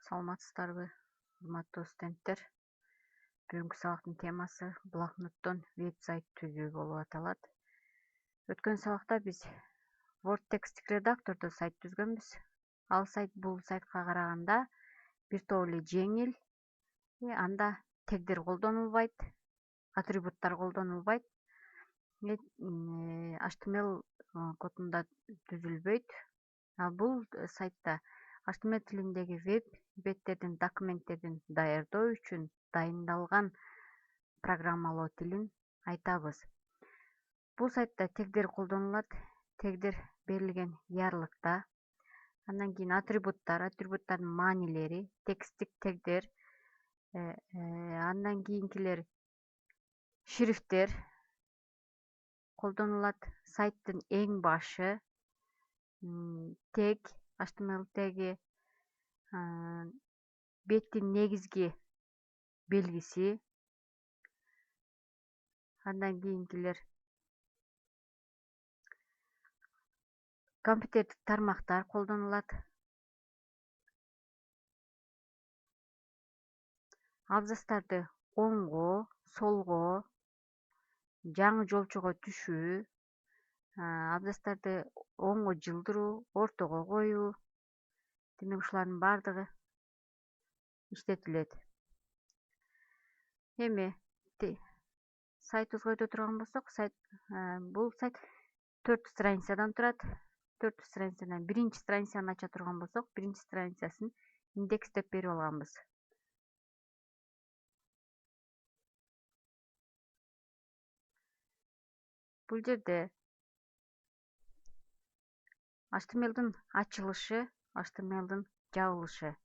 Саламатсыздарбы, урматтуу студенттер? Бүгүнкү сабактын темасы блокноттон веб-сайт түзүү болуп аталат. Өткөн сабакта биз Word текстик редактордо сайт түзгөнбүз. Бул сайтка караганда бир топ эле жеңил, анда тегдер колдонулбайт, атрибуттар колдонулбайт, HTML кодунда түзүлбөйт. Бул сайтта HTML тилиндеги веб беттердин, документтердин даярдоо үчүн дайындалган программалоо тилин айтабыз. Бул сайтта тегдер колдонулат, тегдер берилген ярлыкта. Андан кийин атрибуттардын маанилери, тексттик тегдер, андан кийинкилер шрифттер колдонулат. Сайттын эң башы, тег, HTML теги, беттин негизги белгиси, андан кийинкилер компьютердик тармактар колдонулат. Абзацтарды оңго, солго, жаңы жолчого түшүү, абзацтарды оңго жылдыруу, ортого коюу, демек ушулардын баардыгы иштетилет. Эми сайтыбызга өтө турган болсок, бул сайт 4 страницадан турат. 4 страницадан биринчи страницаны ача турган болсок, биринчи страницасын индекстеп берип алганбыз. Бул жерде HTML'дин ачылышы, HTML'дин жабылышы.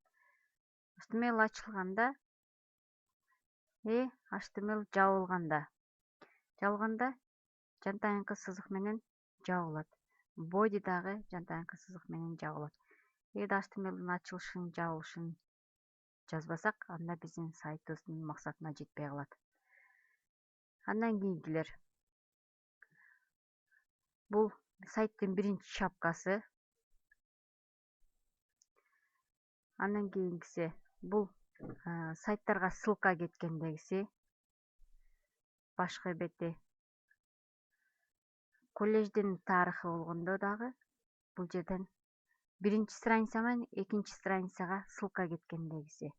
HTML ачылганда, HTML жабылганда жантайыңкы сызык менен жабылат. Body дагы жантайыңкы сызык менен жабылат. Эгерде HTML'дин ачылышын, жабылышын жазбасак, анда биздин сайтыбыздын максатына жетпей калат. Андан кийинкилер. Бул сайттын биринчи шапкасы. Андан кийинкиси бул сайттарга ссылка кеткендегиси, башкы бети. Колледждин тарыхы болгондо дагы бул жерден биринчи страница менен экинчи страницага ссылка кеткендегиси.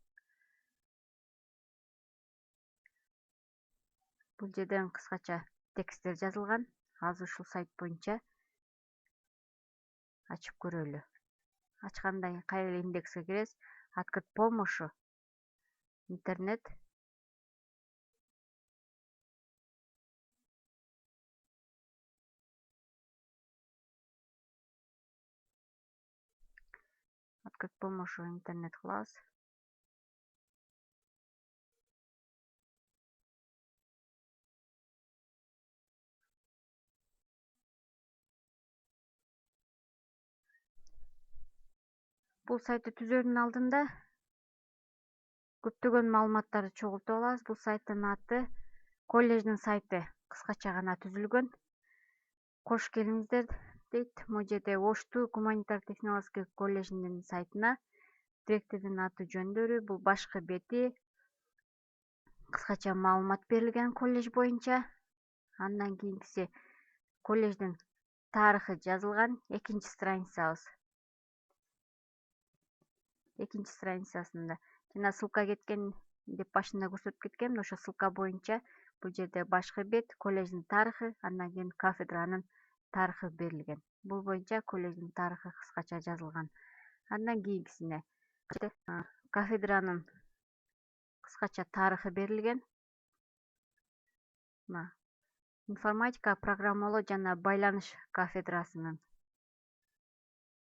Бул жерден кыскача тексттер жазылган. Азыр ушул сайт боюнча ачып көрөлү. Ачканда кайра эле индекске киресиз. Открыть помощью. Интернет. Открыть помощью интернет-класс. Бул сайтты түзөрдүн алдында көптөгөн маалыматтарды чогултуп алабыз. Бул сайттын аты колледждин сайты кыскача гана түзүлгөн. Кош келиңиздер дейт. Бул жерде Ошту гуманитар технологический колледжинин сайтына директордун аты жөндөрү, бул башкы бети, кыскача маалымат берилген колледж боюнча. Андан кийинкиси колледждин тарыхы жазылган экинчи страницабыз. Экинчи страницасында жана ссылка кеткен деп башында көрсөтүп кеткем. Ошо ссылка боюнча бул жерде башкы бет, колледждин тарыхы, андан кийин кафедранын тарыхы берилген. Бул боюнча колледждин тарыхы кыскача жазылган. Андан кийинкисине кафедранын кыскача тарыхы берилген. Информатика, программалоо жана байланыш кафедрасынын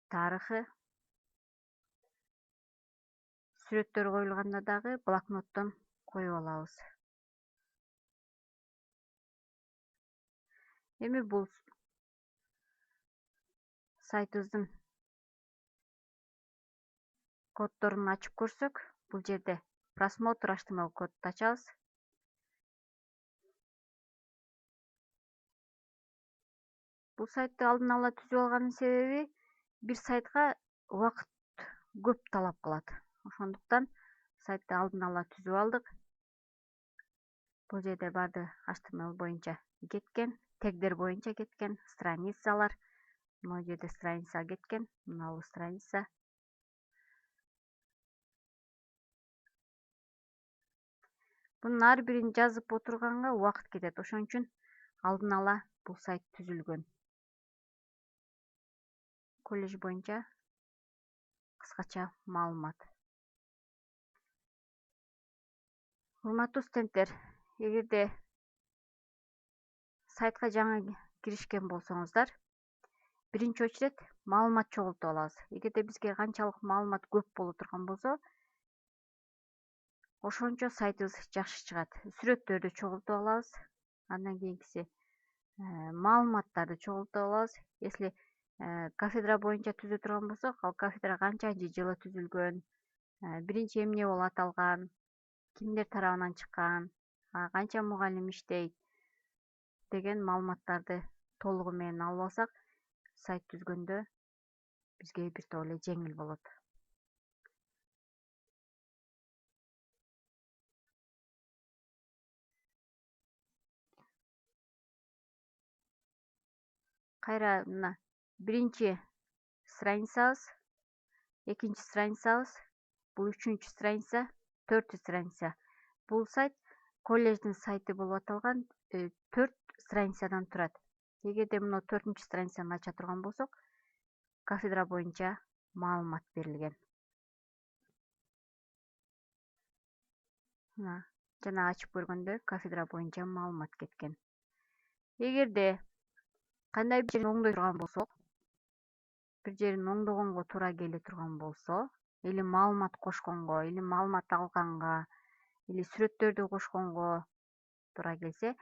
тарыхы. Сүрөттөр коюлганда дагы блокноттон коюп алабыз. Эми бул сайтыбыздын коддорун ачып көрсөк, бул жерде просмотр HTML кодду ачабыз. Бул сайтты алдын ала түзүп алганын себеби бир сайтка убакыт көп талап кылат. Ошондуктан сайтты алдын ала түзүп алдык. Бул жерде баардыгы HTML боюнча кеткен, тегдер боюнча кеткен, страницалар. Могул жерде страница кеткен, мына бул страница. Bunun ар бирин жазып отурганга убакыт кетет. Ошон үчүн алдын ала бул сайт түзүлгөн. Колледж боюнча кыскача маалымат. Урматтуу студенттер, эгерде сайтка жаңы киришкен болсоңуздар, биринчи очеред маалымат чогултуп алабыз. Эгерде бизге канчалык маалымат көп боло турган болсо, ошончо сайтыбыз жакшы чыгат. Сүрөттөрдү чогултуп алабыз. Андан кийинкиси маалыматтарды чогултуп алабыз. Если кафедра боюнча түзө турган болсок, ал кафедра канчанчы жылы түзүлгөн, биринчи эмне болуп аталган, кимдер тарабынан чыккан, канча мугалим иштейт деген маалыматтарды толугу менен алып алсак, сайт түзгөндө бизге бир топ эле жеңил болот. Кайра мына биринчи страницабыз, экинчи страницабыз, бул үчүнчү страница, төртүнчү страница. Бул сайт колледждин сайты болуп аталган 4 страницадан турат. Эгерде мына 4-чү страницаны ача турган болсок, кафедра боюнча маалымат берилген. Мына жана ачып көргөндө кафедра боюнча маалымат кеткен. Эгерде кандай бир жерин оңдой турган болсок, бир жерин оңдогонго туура келе турган болсо, или маалымат кошконго, или маалымат алганга, или сүрөттөрдү кошконго туура келсе,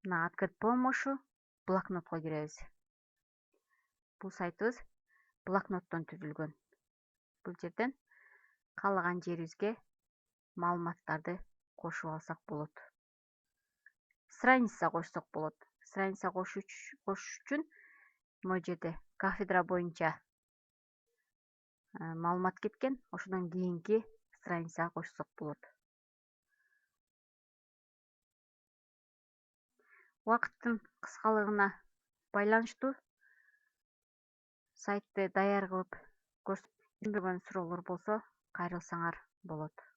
мына открыть помощью блокнотко киребиз. Бул сайтыбыз блокноттон түзүлгөн. Бул жерден каалаган жерибизге маалыматтарды кошуп алсак болот. Страница кошсок болот. Страница кошуш үчүн могул жерде кафедра боюнча маалымат кеткен, ошодон кийинки страницага кошсок болот. Убакыттын кыскалыгына байланыштуу сайтты даяр кылып көрсөтүп, түшүнбөгөн суроолор болсо кайрылсаңар болот.